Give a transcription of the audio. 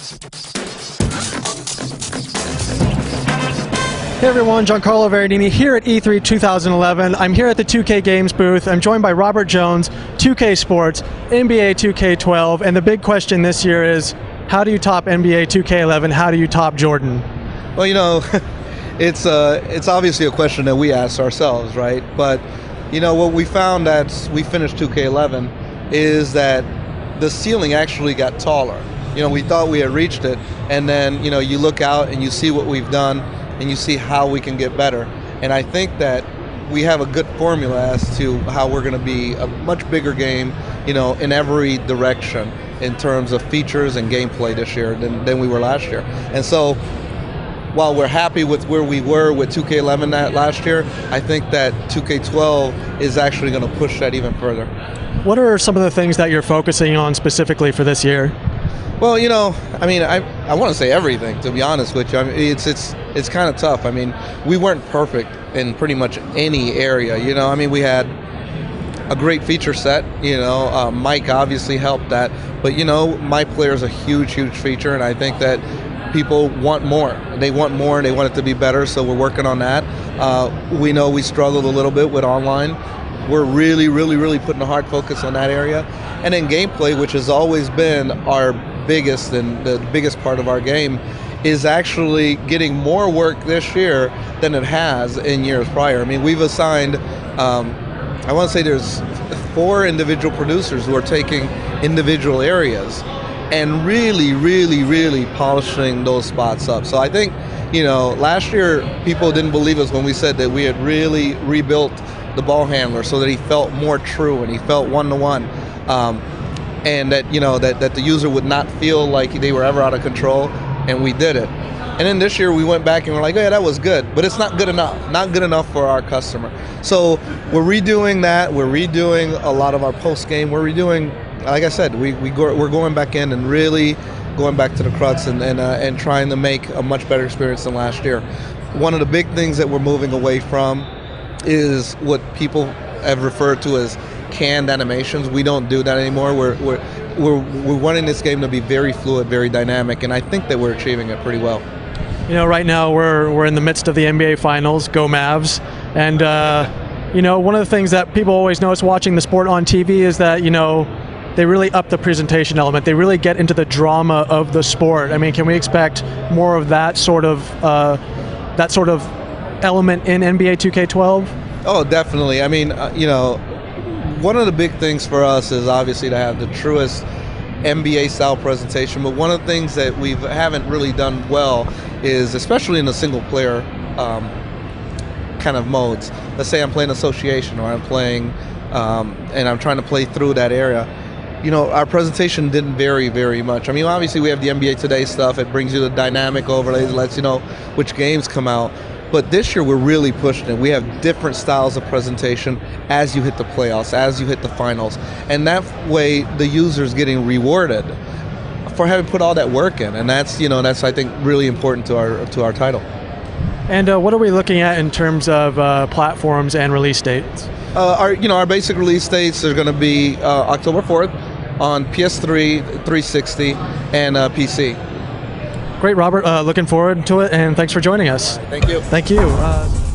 Hey everyone, Giancarlo Veridini here at E3 2011. I'm here at the 2K Games booth. I'm joined by Robert Jones, 2K Sports, NBA 2K12, and the big question this year is, how do you top NBA 2K11? How do you top Jordan? Well, you know, it's obviously a question that we ask ourselves, right? But, you know, what we found as we finished 2K11 is that the ceiling actually got taller. You know, we thought we had reached it, and then, you know, you look out and you see what we've done, and you see how we can get better. And I think that we have a good formula as to how we're going to be a much bigger game, you know, in every direction in terms of features and gameplay this year than we were last year. And so, while we're happy with where we were with 2K11 last year, I think that 2K12 is actually going to push that even further. What are some of the things that you're focusing on specifically for this year? Well, you know, I mean, I want to say everything, to be honest with you. I mean, it's kind of tough. I mean, we weren't perfect in pretty much any area. You know, I mean, we had a great feature set. You know, Mike obviously helped that, but you know, my player is a huge feature, and I think that people want more. They want more, and they want it to be better. So we're working on that. We know we struggled a little bit with online. We're really putting a hard focus on that area, and then gameplay, which has always been our biggest and the biggest part of our game, is actually getting more work this year than it has in years prior. I mean, we've assigned, I want to say there's 4 individual producers who are taking individual areas and really polishing those spots up. So I think, you know, last year people didn't believe us when we said that we had really rebuilt the ball handler so that he felt more true and he felt one-to-one. And that, you know, that the user would not feel like they were ever out of control, and we did it. And then this year we went back and we're like, oh yeah, that was good, but it's not good enough for our customer. So we're redoing that. We're redoing a lot of our post game. We're redoing, like I said, we're going back in and really going back to the crux and trying to make a much better experience than last year. One of the big things that we're moving away from is what people have referred to as canned animations. We don't do that anymore. We're wanting this game to be very fluid, very dynamic, and I think that we're achieving it pretty well. You know, right now we're in the midst of the NBA Finals. Go Mavs! And you know, one of the things that people always notice watching the sport on TV is that, you know, they really up the presentation element. They really get into the drama of the sport. I mean, can we expect more of that sort of element in NBA 2K12? Oh, definitely. I mean, you know, one of the big things for us is obviously to have the truest NBA style presentation, but one of the things that we haven't really done well is, especially in the single player kind of modes, let's say I'm playing association or I'm playing and I'm trying to play through that area, you know, our presentation didn't vary very much. I mean, obviously we have the NBA Today stuff. It brings you the dynamic overlays, lets you know which games come out. But this year we're really pushing it. We have different styles of presentation as you hit the playoffs, as you hit the finals. And that way the user's getting rewarded for having put all that work in. And that's, you know, that's, I think, really important to our title. And what are we looking at in terms of platforms and release dates? Our basic release dates are going to be October 4th on PS3, 360, and PC. Great, Robert. Looking forward to it, and thanks for joining us. Thank you. Thank you.